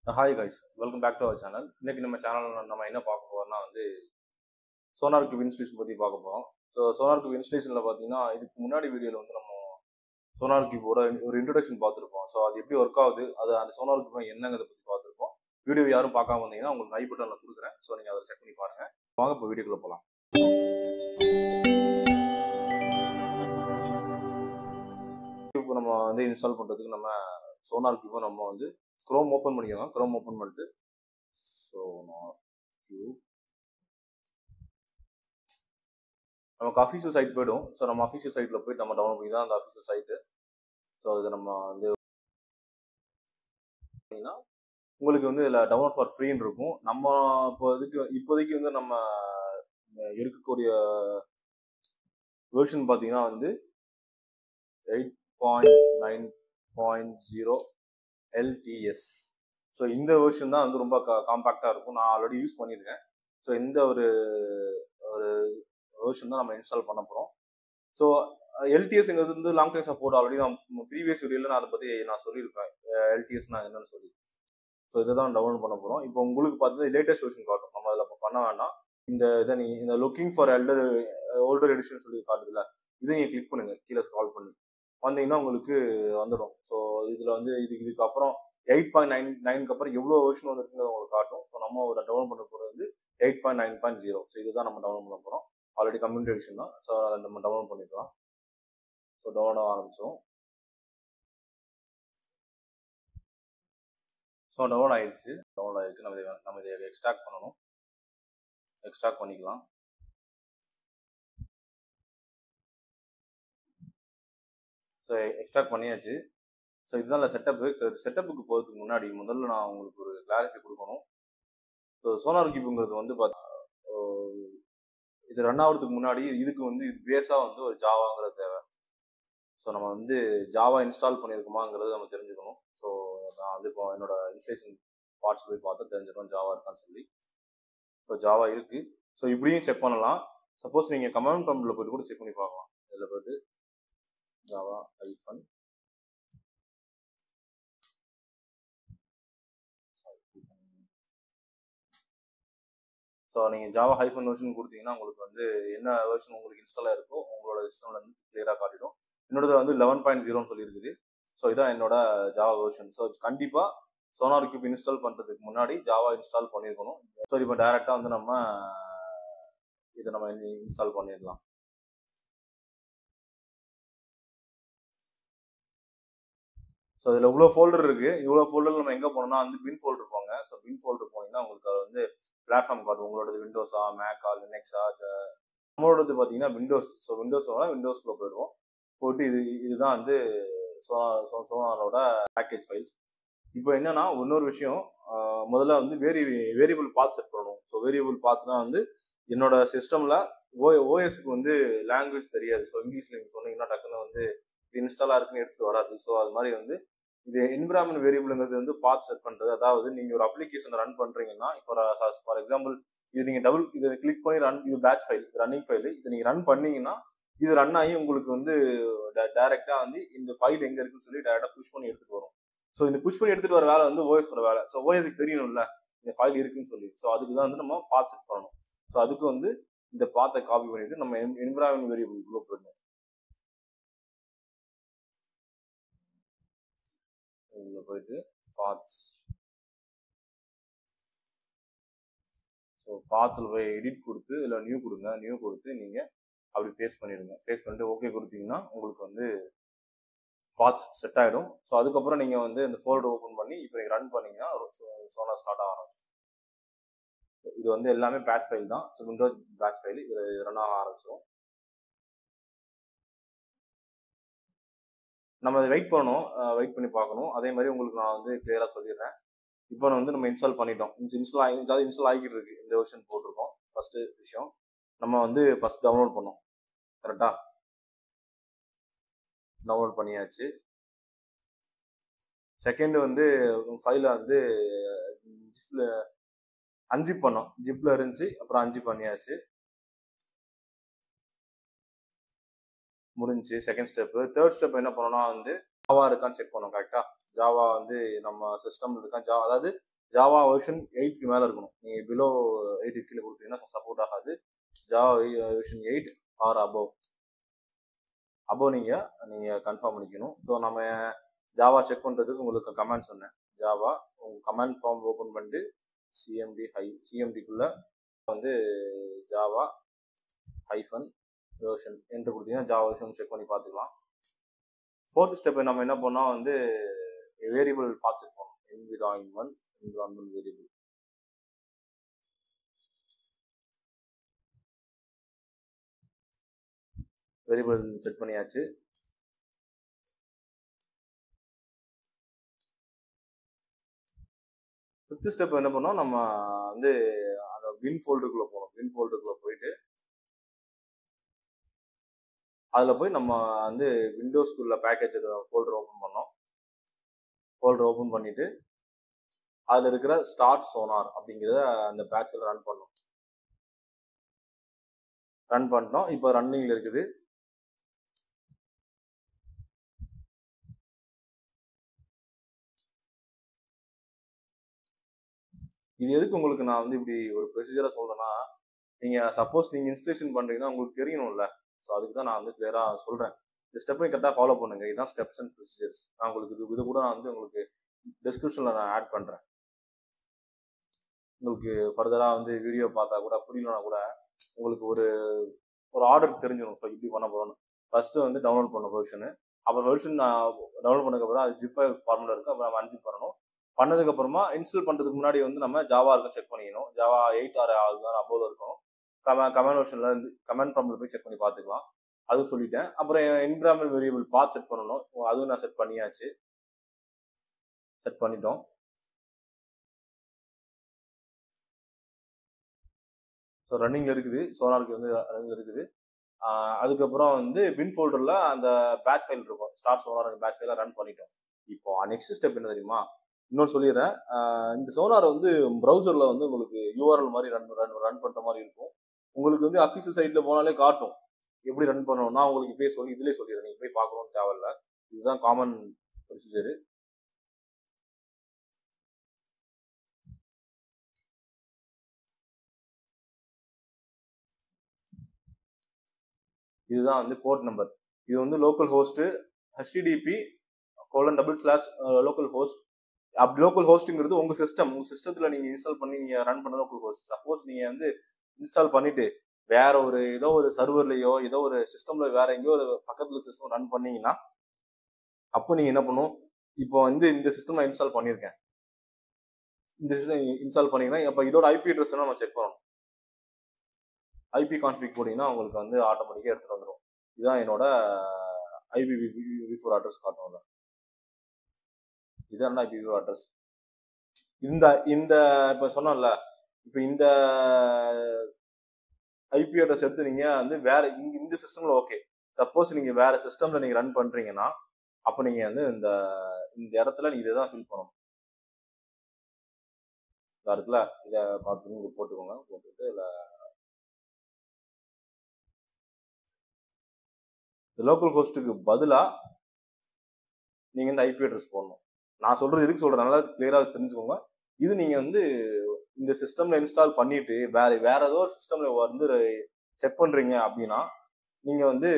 Hi guys, welcome back to our channel. இன்னைக்கு நம்ம சேனல்ல நம்ம என்ன பார்க்க போறோம்னா SonarQube இன்ஸ்டாலேஷன் பத்தி பார்க்க போறோம். ஸோ SonarQube இன்ஸ்டாலேஷன்ல பார்த்தீங்கன்னா இதுக்கு முன்னாடி வீடியோல நம்ம SonarQube ஒரு இன்ட்ரோடக்ஷன் பார்த்துருப்போம். ஸோ அது எப்படி ஒர்க் ஆகுது, அது அந்த SonarQube என்னங்கிறத பத்தி பார்த்துருப்போம். வீடியோ யாரும் பார்க்காம வந்தீங்கன்னா உங்களுக்கு ஐ பட்டன்ல கொடுக்குறேன். ஸோ நீங்க அதை செக் பண்ணி பாருங்க. வாங்க இப்போ வீடியோக்குள்ள போகலாம். இப்போ நம்ம இன்ஸ்டால் பண்றதுக்கு நம்ம SonarQube நம்ம Chrome ஓப்பன் பண்ணிக்கலாம். Chrome ஓப்பன் பண்ணிட்டு SonarQube நமக்கு அஃபீஷியல் சைட் போய்டும். ஸோ நம்ம அஃபீஷியல் சைட்டில் போய்ட்டு நம்ம டவுன்லோட் பண்ணி தான் அந்த அஃபீஷியல் சைட்டு. ஸோ இது நம்ம உங்களுக்கு இதில் டவுன்லோட் ஃபார் ஃப்ரீன்னு இருக்கும். நம்ம இப்போதைக்கு நம்ம இருக்கக்கூடிய வெர்ஷன் பார்த்தீங்கன்னா 8.9.0 LTS. ஸோ இந்த வெர்ஷன் தான் ரொம்ப காம்பாக்டாக இருக்கும். நான் ஆல்ரெடி யூஸ் பண்ணியிருக்கேன். ஸோ இந்த ஒரு வெர்ஷன் தான் நம்ம இன்ஸ்டால் பண்ண போகிறோம். ஸோ எல்டிஎஸ்ங்கிறது லாங் டைம் சப்போர்ட். ஆல்ரெடி நான் ப்ரீவியஸ் வீடியோவில் நான் அதை பற்றி நான் சொல்லியிருப்பேன், எல்டிஎஸ்னா என்னன்னு சொல்லி. ஸோ இதை தான் டவுன்லோட் பண்ண போகிறோம். இப்போ உங்களுக்கு பார்த்தீங்கன்னா லேட்டஸ்ட் வெர்ஷன் காட்டும். நம்ம அதில் பண்ண வேண்டாம். இந்த லுக்கிங் ஃபார் ஓல்டர் எடிஷன் சொல்லி காட்டுதுல, இதை நீங்கள் கிளிக் பண்ணுங்கள். கீழே ஸ்க்ரால் பண்ணி வந்தீங்கன்னா உங்களுக்கு வந்துடும். ஸோ இதில் இதுக்கு அப்புறம் 8.9 அப்புறம் எவ்வளோ வெர்ஷன் வந்துருக்குங்கிறது உங்களுக்கு காட்டும். ஸோ நம்ம ஒரு டவுன்லோட் பண்ண போகிறது 8.9.0. ஸோ இதுதான் நம்ம டவுன்லோட் பண்ண போகிறோம். ஆல்ரெடி கம்யூனிட்டி எடிஷன் தான். ஸோ அதை நம்ம டவுன்லோட் பண்ணிக்கலாம். ஸோ டவுன்லோட் ஆரம்பிச்சோம். ஸோ டவுன்லோட் ஆயிடுச்சு. டவுன்லோட் ஆயிருக்கு. நம்ம இதை எக்ஸ்ட்ராக்ட் பண்ணணும். எக்ஸ்ட்ராக்ட் பண்ணிக்கலாம். ஸோ எக்ஸ்ட்ராக்ட் பண்ணியாச்சு. ஸோ இதுதான் செட்டப்பு. ஸோ செட்டப்புக்கு போகிறதுக்கு முன்னாடி முதல்ல நான் உங்களுக்கு ஒரு கிளாரிஃபை கொடுக்கணும். ஸோ SonarQubeங்கிறது இது ரன் ஆகிறதுக்கு முன்னாடி இதுக்கு இது பேஸாக ஒரு ஜாவாங்கிறது தேவை. ஸோ நம்ம ஜாவா இன்ஸ்டால் பண்ணியிருக்குமாங்கிறது நம்ம தெரிஞ்சுக்கணும். ஸோ நான் இப்போ என்னோட இன்ஸ்டலேஷன் பார்ட்ஸ் போய் பார்த்து தெரிஞ்சிடும் ஜாவா இருக்கான்னு சொல்லி. ஸோ ஜாவா இருக்குது. ஸோ இப்படியும் செக் பண்ணலாம். சப்போஸ் நீங்கள் கமாண்ட் ப்ராம்ப்டில் போய்ட்டு கூட செக் பண்ணி பார்க்கலாம். இதில் போய்ட்டு ஜாவா -. ஸோ நீங்கள் ஜாவா -வெர்ஷன் கொடுத்தீங்கன்னா உங்களுக்கு என்ன வெர்ஷன் உங்களுக்கு இன்ஸ்டால் ஆயிருக்கோ உங்களோட சிஸ்டம்ல கிளியராக காட்டிடும். என்னோட 11.0ன்னு சொல்லியிருக்குது. ஸோ இதான் என்னோட ஜாவா வெர்ஷன். ஸோ கண்டிப்பாக SonarQube இன்ஸ்டால் பண்ணுறதுக்கு முன்னாடி ஜாவா இன்ஸ்டால் பண்ணியிருக்கணும். ஸோ இப்போ டைரெக்டாக நம்ம இதை இன்ஸ்டால் பண்ணிடலாம். ஸோ இதில் இவ்வளோ ஃபோல்டர் இருக்குது. இவ்வளோ ஃபோல்டர் நம்ம எங்கே போனோம்னா பின் ஃபோல்டர் போங்க. ஸோ பின் ஃபோல்டர் போனீங்கன்னா உங்களுக்கு பிளாட்ஃபார்ம் காட்டும். உங்களோட விண்டோஸா, மேக்கா, லினக்ஸா, நம்மளோடது பார்த்தீங்கன்னா விண்டோஸ். ஸோ விண்டோஸ்க்குள்ள போயிடுவோம். போட்டு இதுதான் சோனாரோட பேக்கேஜ் ஃபைல்ஸ். இப்போ என்னன்னா இன்னொரு விஷயம், முதல்ல வேரியபிள் பாத் செட் பண்ணணும். ஸோ வேரியபிள் பாத்னா என்னோட சிஸ்டம்ல ஓஎஸ்க்கு லாங்குவேஜ் தெரியாது. ஸோ இங்கிலீஷ்ல நீங்கள் சொன்னீங்கன்னா டக்குன்னு இது இன்ஸ்டாலாக இருக்குன்னு எடுத்துட்டு வராது. ஸோ அது மாதிரி இது என்விரான்மெண்ட் வேரியபிள்ங்கிறது பாத் செட் பண்ணுறது. அதாவது நீங்கள் ஒரு அப்ளிகேஷன் ரன் பண்ணுறீங்கன்னா, இப்போ ஃபார் எக்ஸாம்பிள் இது நீங்கள் இதை கிளிக் பண்ணி இது பேட்ச் ஃபைல், ரன்னிங் ஃபைல். இதை நீங்கள் ரன் பண்ணீங்கன்னா இது ரன் ஆகி உங்களுக்கு டைரெக்டாக இந்த ஃபைல் எங்கே இருக்குன்னு சொல்லி டைரெக்டாக புஷ் பண்ணி எடுத்துகிட்டு வரும். ஸோ இந்த புஷ் பண்ணி எடுத்துகிட்டு வர வேலை ஓஎஸோட வேலை. ஸோ ஓஎஸ்க்கு தெரியணும்ல இந்த ஃபைல் இருக்குன்னு சொல்லி. ஸோ அதுக்கு தான் நம்ம பாத் செட் பண்ணணும். ஸோ அதுக்கு இந்த பாத்தை காப்பி பண்ணிட்டு நம்ம என்விரான்மெண்ட் வேரியபிள்குள்ளே போயிடணும். இதில் போயிட்டு பாத்ஸ். ஸோ பாத்தில் போய் எடிட் கொடுத்து இல்லை நியூ கொடுங்க. நியூ கொடுத்து நீங்கள் அப்படி பேஸ்ட் பண்ணிடுங்க. பேஸ்ட் பண்ணிட்டு ஓகே கொடுத்தீங்கன்னா உங்களுக்கு பாத்ஸ் செட் ஆகிடும். ஸோ அதுக்கப்புறம் நீங்கள் இந்த ஃபோல்டர் ஓப்பன் பண்ணி இப்போ நீங்கள் ரன் பண்ணீங்கன்னா சோனார் ஸ்டார்ட் ஆகும். இது எல்லாமே பேட்ச் ஃபைல் தான். ஸோ விண்டோஸ் பேட்ச் ஃபைல் இது ரன் ஆக ஆரம்பிச்சிடும். நம்ம அதை வெயிட் பண்ணி பார்க்கணும். அதே மாதிரி உங்களுக்கு நான் கிளியராக சொல்லிடுறேன். இப்போ நம்ம இன்ஸ்டால் பண்ணிட்டோம். இன்ஸ்டால் ஆகிக்கிட்டு இருக்கு. இந்த வெர்ஷன் போட்டிருக்கோம். ஃபர்ஸ்ட் விஷயம் நம்ம ஃபர்ஸ்ட் டவுன்லோட் பண்ணோம். கரெக்டா டவுன்லோட் பண்ணியாச்சு. செகண்ட் ஃபைலை ஜிப்ல அன்ஜிப் பண்ணோம். ஜிப்ல இருந்துச்சு, அப்புறம் அன்ஜிப் பண்ணியாச்சு. முடிஞ்சு செகண்ட் ஸ்டெப். தேர்ட் ஸ்டெப் என்ன பண்ணோம்னா ஜாவா இருக்கான்னு செக் பண்ணணும். கரெக்டா ஜாவா வந்து நம்ம சிஸ்டம் இருக்கான் அதாவது ஜாவா வெர்ஷன் 8க்கு மேல இருக்கணும். நீங்க பிலோ 8 கீழே கொடுத்தீங்கன்னா சப்போர்ட் ஆகாது. ஜாவா வெர்ஷன் 8 ஆர் அபோவ் நீங்க கன்ஃபார்ம் பண்ணிக்கணும். ஸோ நம்ம ஜாவா செக் பண்றதுக்கு உங்களுக்கு கமாண்ட் சொன்னேன். ஜாவா உங்க கமாண்ட் ஃபார்ம் ஓபன் பண்ணிட்டு சிஎம்டிக்குள்ள வந்து ஜாவா ஹைஃபன் வெர்ஷன் என்று கொடுத்தீங்கன்னா ஜாவா வெர்ஷன் செக் பண்ணி பார்த்துக்கலாம். 4th ஸ்டெப் நம்ம என்ன பண்ணோம் வந்து வேரியபிள் பாத் செட் பண்ணோம். என்விரான்மெண்ட் வேரியபிள் செட் பண்ணியாச்சு. ஃபிஃப்த் ஸ்டெப் என்ன பண்ணோம், நம்ம வந்து அந்த வின் ஃபோல்டருக்குள்ள போனோம். வின் ஃபோல்டருக்குள்ள போயிட்டு அதில் போய் நம்ம வந்து விண்டோஸ்குள்ள பேக்கேஜ் ஃபோல்டர் ஓப்பன் பண்ணோம். ஃபோல்டர் ஓப்பன் பண்ணிட்டு அதில் இருக்கிற ஸ்டார்ட் சோனார் அப்படிங்கிறத அந்த பேட்சில் ரன் பண்ணோம். ரன் பண்ணிட்டோம். இப்போ ரன்னிங்ல இருக்குது. இது எதுக்கு உங்களுக்கு நான் வந்து இப்படி ஒரு ப்ரொசீஜரா சொல்றேன்னா, நீங்க சப்போஸ் நீங்க இன்ஸ்டலேஷன் பண்றீங்கன்னா உங்களுக்கு தெரியணும்ல. ஸோ அதுக்கு தான் நான் வந்து கிளியரா சொல்றேன். இந்த ஸ்டெப்பை கரெக்டாக ஃபாலோ பண்ணுங்க. இதுதான் ஸ்டெப்ஸ் அண்ட் ப்ரொசீஜர்ஸ். நான் உங்களுக்கு இது கூட நான் வந்து உங்களுக்கு டிஸ்கிரிப்ஷன்ல நான் ஆட் பண்றேன். உங்களுக்கு ஃபர்தரா வந்து வீடியோ பார்த்தா கூட புரியலனா கூட உங்களுக்கு ஒரு ஆர்டர் தெரிஞ்சிடும். ஸோ இப்படி பண்ண போறோம்னு ஃபர்ஸ்ட் வந்து டவுன்லோட் பண்ண வெர்ஷனு. அப்புறம் வெர்ஷன் டவுன்லோட் பண்ணதுக்கப்புறம் அது ஜிப் ஃபைல் ஃபார்மில் இருக்கு. அப்புறம் நம்ம அன்ஜிப் பண்ணணும். பண்ணதுக்கு அப்புறமா இன்ஸ்டால் பண்றதுக்கு முன்னாடி வந்து நம்ம ஜாவா இருக்கும் செக் பண்ணிக்கணும். ஜாவா 8 ஆர் அபோவ் இருக்கணும். கமெண்ட் வெர்ஷன்ல இருந்து கமெண்ட் ப்ராம்ப்ட்ல போய் செக் பண்ணி பார்த்துக்கலாம். அது சொல்லிட்டேன். அப்புறம் என்விரான்மெண்ட் வேரியபிள் பாத் செட் பண்ணணும். அதுவும் நான் செட் பண்ணியாச்சு. செட் பண்ணிட்டோம். ஸோ ரன்னிங்ல இருக்குது. சோனாருக்கு வந்து ரன்னிங்ல இருக்குது. அதுக்கப்புறம் வந்து பின் ஃபோல்டர்ல அந்த பேட்ச் ஃபைல் இருக்கும். ஸ்டார்ட் சோனார் பேட்ச் ஃபைல ரன் பண்ணிட்டோம். இப்போ நெக்ஸ்ட் ஸ்டெப் என்ன தெரியுமா? இன்னொன்று சொல்லிடுறேன். இந்த சோனாரை வந்து ப்ரௌசர்ல வந்து உங்களுக்கு யூஆர்எல் மாதிரி ரன் பண்ற மாதிரி இருக்கும். உங்களுக்கு வந்து அஃபீஷியல் சைட்ல போனாலே காட்டும் எப்படி ரன் பண்ணணும்னா. உங்களுக்கு போய் இதுலேயே சொல்லிடுறேன். நீங்க போய் பார்க்கணும்னு தேவையில்ல. இதுதான் காமன் ப்ரொசீஜர். இதுதான் வந்து போர்ட் நம்பர். இது வந்து local host http:// local host. அப்படி லோக்கல் ஹோஸ்ட்ங்கிறது உங்க சிஸ்டத்துல நீங்க இன்ஸ்டால் பண்ணி நீங்க ரன் பண்ண லோக்கல் ஹோஸ்ட். சப்போஸ் நீங்க வந்து இன்ஸ்டால் பண்ணிட்டு வேற ஒரு ஏதோ ஒரு சர்வர்லயோ ஏதோ ஒரு சிஸ்டம்ல வேற எங்கேயோ ஒரு பக்கத்துல சிஸ்டம் ரன் பண்ணீங்கன்னா அப்போ நீங்க என்ன பண்ணும், இப்போ வந்து இந்த சிஸ்டம் நான் இன்ஸ்டால் பண்ணியிருக்கேன். இந்த சிஸ்டம் இன்ஸ்டால் பண்ணீங்கன்னா அப்ப இதோட ஐபி அட்ரஸ் நம்ம செக் பண்ணணும். ஐபி கான்ஃபிக் போட்டீங்கன்னா உங்களுக்கு வந்து ஆட்டோமேட்டிக்கா எடுத்துட்டு வந்துடும். இதுதான் என்னோட IPv4 அட்ரஸ் காட்டணும். இதுதான் IPv4 அட்ரஸ். இந்த இப்ப சொன்னோம்ல, இப்ப இந்த ஐபி அட்ரஸ் எடுத்து நீங்க வந்து வேற இந்த சிஸ்டம்ல ஓகே. சப்போஸ் நீங்க வேற சிஸ்டம்ல நீங்க ரன் பண்றீங்கன்னா அப்ப நீங்க வந்து இந்த இடத்துல நீங்க இதான் ஃபில் பண்ணணும். இருக்குல்ல, இதை பார்த்து நீங்க போட்டுக்கோங்க. போட்டுட்டு லோக்கல் ஹோஸ்ட்டுக்கு பதிலா நீங்க இந்த ஐபி அட்ரஸ் போடணும். நான் சொல்றது எதுக்கு சொல்றேன், நல்லா கிளியரா தெரிஞ்சுக்கோங்க. இது நீங்க வந்து இந்த சிஸ்டம்ல இன்ஸ்டால் பண்ணிட்டு வேற ஏதோ ஒரு சிஸ்டம்ல வந்து செக் பண்றீங்க அப்படின்னா நீங்க வந்து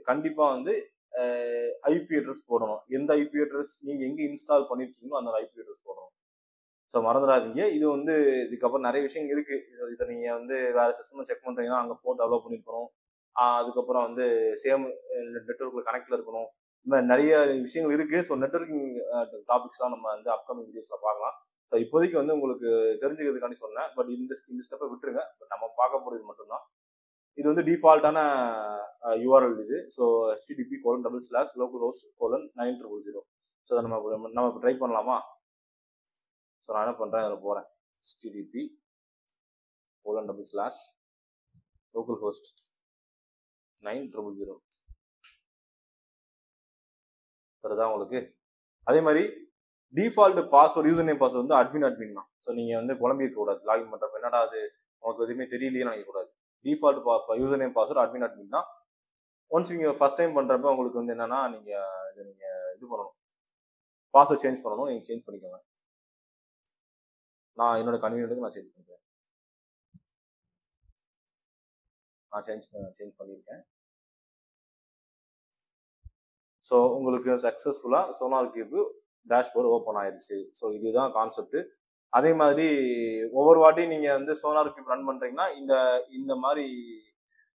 கண்டிப்பா வந்து ஐபி அட்ரஸ் போடணும். எந்த ஐபி அட்ரஸ் நீங்க எங்க இன்ஸ்டால் பண்ணிருக்கீங்களோ அந்த ஐபி அட்ரஸ் போடணும். ஸோ மறந்துடாதீங்க. இது வந்து இதுக்கப்புறம் நிறைய விஷயம் இருக்கு. இதை நீங்க வந்து வேற சிஸ்டம் செக் பண்றீங்கன்னா அங்க போட்டு அலோவ் பண்ணிருக்கணும். அதுக்கப்புறம் வந்து சேம் நெட்வொர்க்ல கனெக்ட்ல இருக்கணும். இந்த மாதிரி நிறைய விஷயங்கள் இருக்கு. ஸோ நெட்வொர்க்கிங் டாபிக்ஸ் தான் நம்ம வந்து அப்கமிங் வீடியோஸ்ல பார்க்கலாம். ஸோ இப்போதைக்கு வந்து உங்களுக்கு தெரிஞ்சுக்கிறதுக்காண்டி சொன்னேன். பட் இந்த ஸ்டெப்பை விட்டுருங்க. பட் நம்ம பார்க்க போறது மட்டும்தான். இது வந்து டிஃபால்ட்டான யூஆர்எல் இது. So http://localhost:900. ஸோ நம்ம ட்ரை பண்ணலாமா? ஸோ நான் என்ன பண்றேன், அதில் போறேன். http://localhost:900. சரிதான் உங்களுக்கு. அதே மாதிரி default password user name password வந்து அட்மின் தான். ஸோ நீங்க வந்து குழம்பி இருக்க கூடாது. லாகின் பண்றப்ப என்னடா அது உங்களுக்கு எதுவுமே தெரியலையே நினைக்க கூடாது. Default user name password admin தான். ஒன்ஸ் நீங்கள் ஃபர்ஸ்ட் டைம் பண்ணுறப்ப உங்களுக்கு வந்து என்னன்னா நீங்கள் இது பண்ணணும், பாஸ்வேர்ட் சேஞ்ச் பண்ணணும். நீங்கள் சேஞ்ச் பண்ணிக்கோங்க. நான் என்னோட கன்வீனியன்ட்டுக்கு நான் சேஞ்ச் பண்ணிக்கிறேன். நான் சேஞ்ச் பண்ணியிருக்கேன். ஸோ உங்களுக்கு சக்ஸஸ்ஃபுல்லாக SonarQube டேஷ்போர்டு ஓப்பன் ஆயிடுச்சு. ஸோ இதுதான் கான்செப்ட். அதே மாதிரி ஒவ்வொரு வாட்டியும் நீங்கள் வந்து SonarQube ரன் பண்ணுறீங்கன்னா இந்த மாதிரி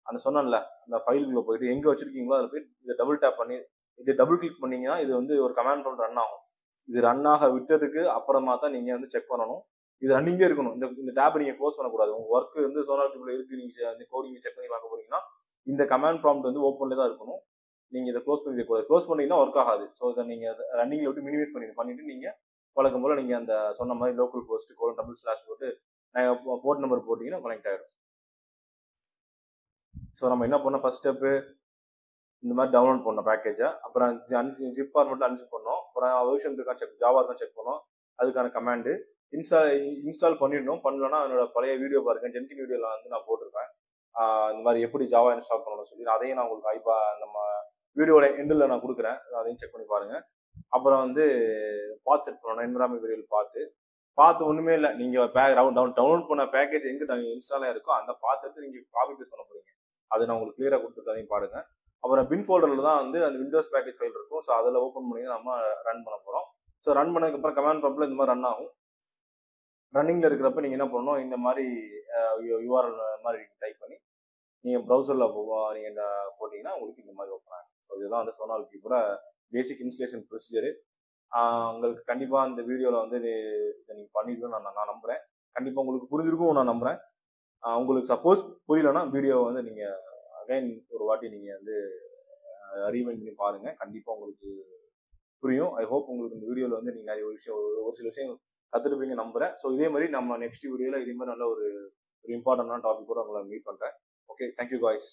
அந்த சொன்னல அந்த ஃபைலுக்குள்ள போயிட்டு எங்கே வச்சிருக்கீங்களோ அதில் போய் இதை டபுள் டேப் பண்ணி இதை டபுள் கிளிக் பண்ணீங்கன்னா இது வந்து ஒரு கமாண்ட் ப்ராம்ப்ட் ரன் ஆகும். இது ரன் ஆக விட்டதுக்கு அப்புறமா தான் நீங்கள் வந்து செக் பண்ணணும். இது ரன்னிங்கே இருக்கணும். இந்த டேப்பை நீங்கள் க்ளோஸ் பண்ணக்கூடாது. உங்கள் ஒர்க் வந்து SonarQubeல இருக்கு, நீங்கள் அந்த கோடிங் செக் பண்ணி பார்க்க போறீங்கன்னா இந்த கமாண்ட் ப்ராம்ப்ட் வந்து ஓப்பன்ல தான் இருக்கணும். நீங்கள் இதை க்ளோஸ் பண்ணீங்கன்னா ஒர்க் ஆகாது. ஸோ இதை நீங்கள் ரன்னிங்ல விட்டு மினிமைஸ் பண்ணிட்டு நீங்கள் வழக்கம் போல நீங்கள் அந்த சொன்ன மாதிரி லோக்கல் ஹோஸ்ட் :// போட்டு போர்ட் நம்பர் போட்டிங்கன்னா கனெக்ட் ஆகிடும். ஸோ நம்ம என்ன பண்ணோம், ஃபர்ஸ்ட் ஸ்டெப்பு இந்த மாதிரி டவுன்லோட் பண்ணோம் பேக்கேஜை. அப்புறம் ஜிப் ஃபார்மேட்டில் அன்சிப் பண்ணோம். அப்புறம் வெர்ஷன் இருக்கான்னு செக், ஜாவா இருக்கான்னு செக் பண்ணோம். அதுக்கான கமாண்டு இன்ஸ்டால் பண்ணிடணும். பண்ணலன்னா என்னோட பழைய வீடியோ பாருங்க, ஜென்கின் வீடியோவில் வந்து நான் போட்டிருப்பேன் இந்த மாதிரி எப்படி ஜாவா இன்ஸ்டால் பண்ணணும்னு சொல்லி. அதையும் நான் உங்களுக்கு நம்ம வீடியோட எண்டில் நான் கொடுக்குறேன், அதையும் செக் பண்ணி பாருங்க. அப்புறம் வந்து பாத் செட் பண்ணணும். என்விரான்மெண்ட் வேரியபிள் பார்த்து ஒன்றுமே இல்லை. நீங்கள் டவுன்லோட் பண்ண பேக்கேஜ் எங்கே இன்ஸ்டாலாக இருக்கோ அந்த பாத் எடுத்து நீங்கள் காப்பி பேஸ்ட் பண்ண போறீங்க. அது நான் உங்களுக்கு கிளியராக கொடுத்துருக்கேன், பாருங்க. அப்புறம் பின் ஃபோல்டரில் தான் வந்து அந்த விண்டோஸ் பேக்கேஜ் ஃபைல் இருக்கும். ஸோ அதில் ஓப்பன் பண்ணி நம்ம ரன் பண்ண போகிறோம். ஸோ ரன் பண்ணதுக்கப்புறம் கமாண்ட் ப்ராம்ப்டில் இந்த மாதிரி ரன் ஆகும். ரன்னிங்கில் இருக்கிறப்ப நீங்கள் என்ன பண்ணணும், இந்த மாதிரி யூஆர்எல் மாதிரி டைப் பண்ணி நீங்கள் ப்ரௌசரில் நீங்கள் போட்டிங்கன்னா உங்களுக்கு இந்த மாதிரி ஓப்பன் ஆகும். ஸோ இதுதான் வந்து SonarQubeல பேசிக் இன்ஸ்டலேஷன் ப்ரொசீஜரு. உங்களுக்கு கண்டிப்பாக இந்த வீடியோவில் வந்து இதை நீங்கள் பண்ணிடுவேன் நான் நம்புகிறேன். கண்டிப்பாக உங்களுக்கு புரிஞ்சிருக்கும் நான் நம்புகிறேன். உங்களுக்கு சப்போஸ் புரியலன்னா வீடியோவை வந்து நீங்கள் அகைன் ஒரு வாட்டி நீங்கள் வந்து ரீவைண்ட் பண்ணி பாருங்கள். கண்டிப்பாக உங்களுக்கு புரியும். ஐ ஹோப் உங்களுக்கு இந்த வீடியோவில் வந்து நீங்கள் நிறைய ஒரு சில விஷயம் கற்றுருப்பீங்க நம்புகிறேன். ஸோ இதே மாதிரி நம்ம நெக்ஸ்ட் வீடியோவில் இதே மாதிரி நல்ல ஒரு இம்பார்ட்டண்டான டாபிக் கூட உங்களை மீட் பண்ணுறேன். Okay, thank you guys.